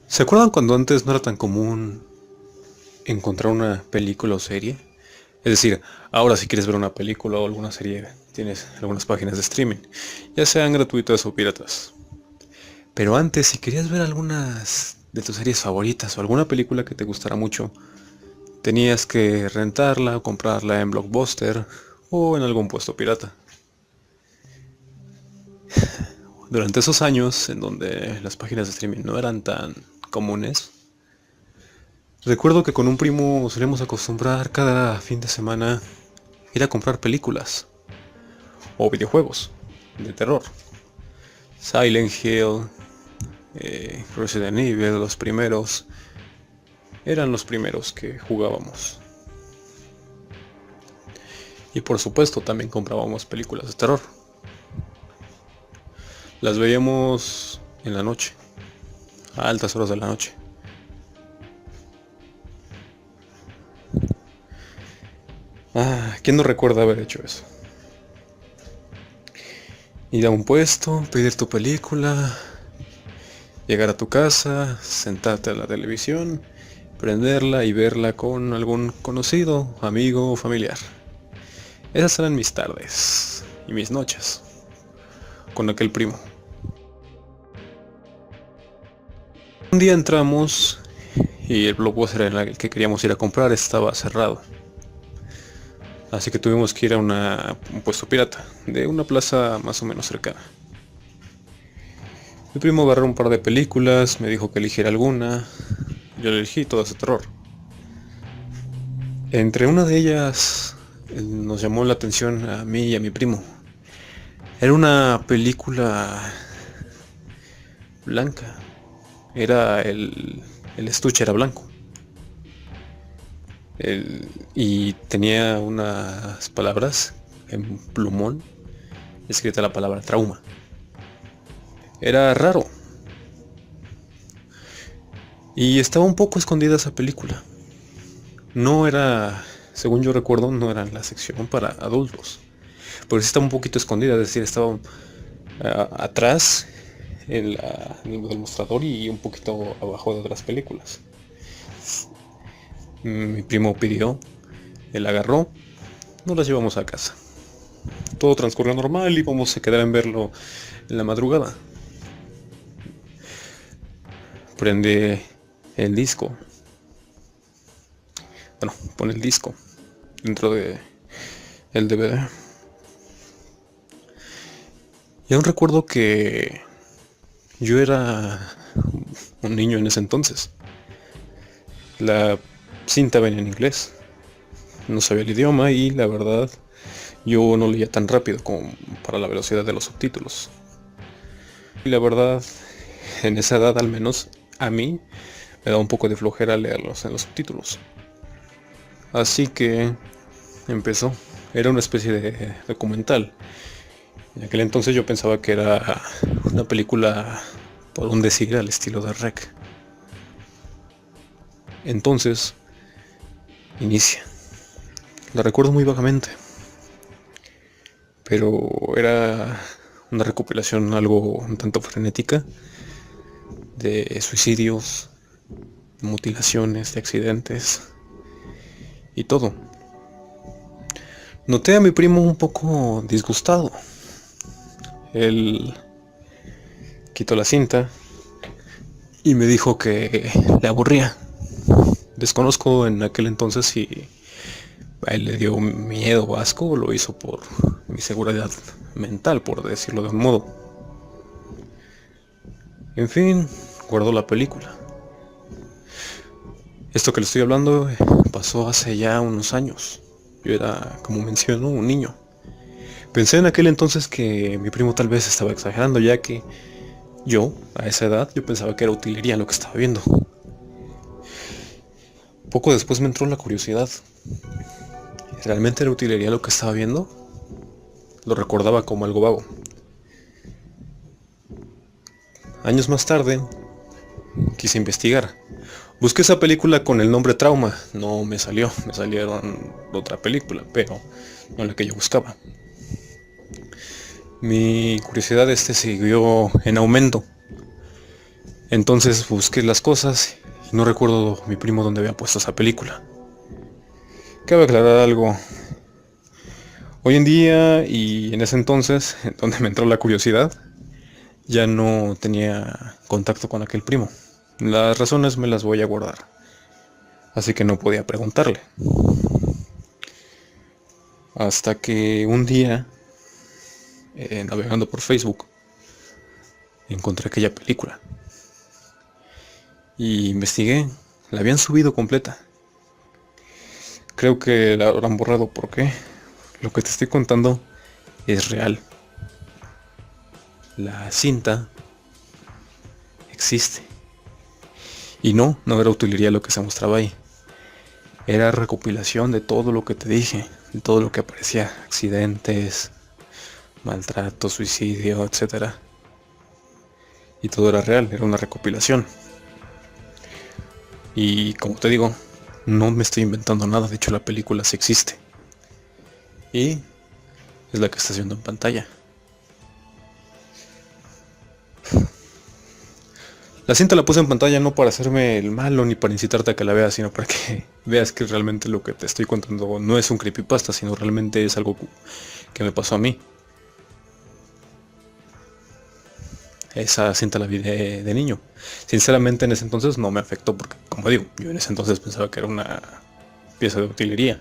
¿Se acuerdan cuando antes no era tan común encontrar una película o serie? Es decir, ahora si quieres ver una película o alguna serie, tienes algunas páginas de streaming, ya sean gratuitas o piratas. Pero antes, si querías ver algunas de tus series favoritas o alguna película que te gustara mucho, tenías que rentarla o comprarla en Blockbuster o en algún puesto pirata. Durante esos años en donde las páginas de streaming no eran tan comunes, recuerdo que con un primo solíamos acostumbrar cada fin de semana ir a comprar películas o videojuegos de terror. Silent Hill, Resident Evil, los primeros, eran los primeros que jugábamos. Y por supuesto también comprábamos películas de terror. Las veíamos en la noche, a altas horas de la noche. ¿Quién no recuerda haber hecho eso? Ir a un puesto, pedir tu película, llegar a tu casa, sentarte a la televisión, prenderla y verla con algún conocido, amigo o familiar. Esas eran mis tardes y mis noches con aquel primo. Un día entramos y el blockbuster en el que queríamos ir a comprar estaba cerrado. Así que tuvimos que ir a un puesto pirata, de una plaza más o menos cercana. Mi primo agarró un par de películas, me dijo que eligiera alguna. Yo elegí todas de terror. Entre una de ellas nos llamó la atención a mí y a mi primo. Era una película blanca. Era el estuche era blanco. Y tenía unas palabras en plumón escrita la palabra trauma. Era raro. Y estaba un poco escondida esa película. No era, según yo recuerdo, no era en la sección para adultos. Pero sí estaba un poquito escondida, es decir, estaba atrás en el mostrador y un poquito abajo de otras películas. Mi primo pidió, él agarró, nos las llevamos a casa. Todo transcurrió normal y íbamos a quedar en verlo en la madrugada. Prende el disco. Bueno, pone el disco dentro de el DVD. Y aún recuerdo que yo era un niño en ese entonces. La cinta venía en inglés. No sabía el idioma y la verdad yo no leía tan rápido como para la velocidad de los subtítulos. Y la verdad, en esa edad al menos, a mí me daba un poco de flojera leerlos en los subtítulos. Así que empezó. Era una especie de documental. En aquel entonces yo pensaba que era una película, por un decir, al estilo de Rec. Entonces, inicia. La recuerdo muy vagamente. Pero era una recopilación algo un tanto frenética de suicidios, mutilaciones, de accidentes y todo. Noté a mi primo un poco disgustado. Él quitó la cinta y me dijo que le aburría. Desconozco en aquel entonces si a él le dio miedo o asco o lo hizo por mi seguridad mental, por decirlo de un modo. En fin, guardó la película. Esto que le estoy hablando pasó hace ya unos años. Yo era, como menciono, un niño. Pensé en aquel entonces que mi primo tal vez estaba exagerando, ya que yo, a esa edad, yo pensaba que era utilería lo que estaba viendo. Poco después me entró la curiosidad. ¿Realmente era utilería lo que estaba viendo? Lo recordaba como algo vago. Años más tarde, quise investigar. Busqué esa película con el nombre Trauma. No me salió, me salieron otra película, pero no la que yo buscaba. Mi curiosidad siguió en aumento. Entonces busqué las cosas y no recuerdo mi primo dónde había puesto esa película. Cabe aclarar algo. Hoy en día y en ese entonces, donde me entró la curiosidad, ya no tenía contacto con aquel primo. Las razones me las voy a guardar, así que no podía preguntarle. Hasta que un día, navegando por Facebook, encontré aquella película. Y investigué, la habían subido completa. Creo que la habrán borrado porque lo que te estoy contando es real. La cinta existe. Y no era utilería lo que se mostraba ahí. Era recopilación de todo lo que te dije, de todo lo que aparecía, accidentes, maltrato, suicidio, etcétera. Y todo era real, era una recopilación. Y como te digo, no me estoy inventando nada, de hecho la película sí existe. Y es la que está haciendo en pantalla. La cinta la puse en pantalla no para hacerme el malo ni para incitarte a que la veas, sino para que veas que realmente lo que te estoy contando no es un creepypasta, sino realmente es algo que me pasó a mí. Esa cinta la vi de niño. Sinceramente en ese entonces no me afectó porque, como digo, yo en ese entonces pensaba que era una pieza de utilería.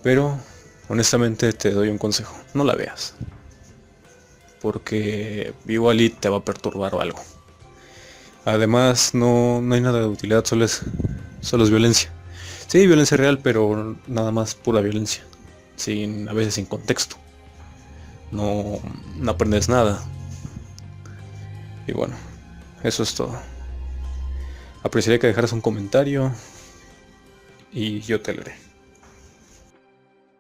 Pero, honestamente te doy un consejo, no la veas. Porque igual y te va a perturbar o algo. Además, no hay nada de utilidad, solo es violencia. Sí, violencia real, pero nada más pura violencia. A veces sin contexto. No aprendes nada. Y bueno, eso es todo. Apreciaría que dejaras un comentario y yo te leeré.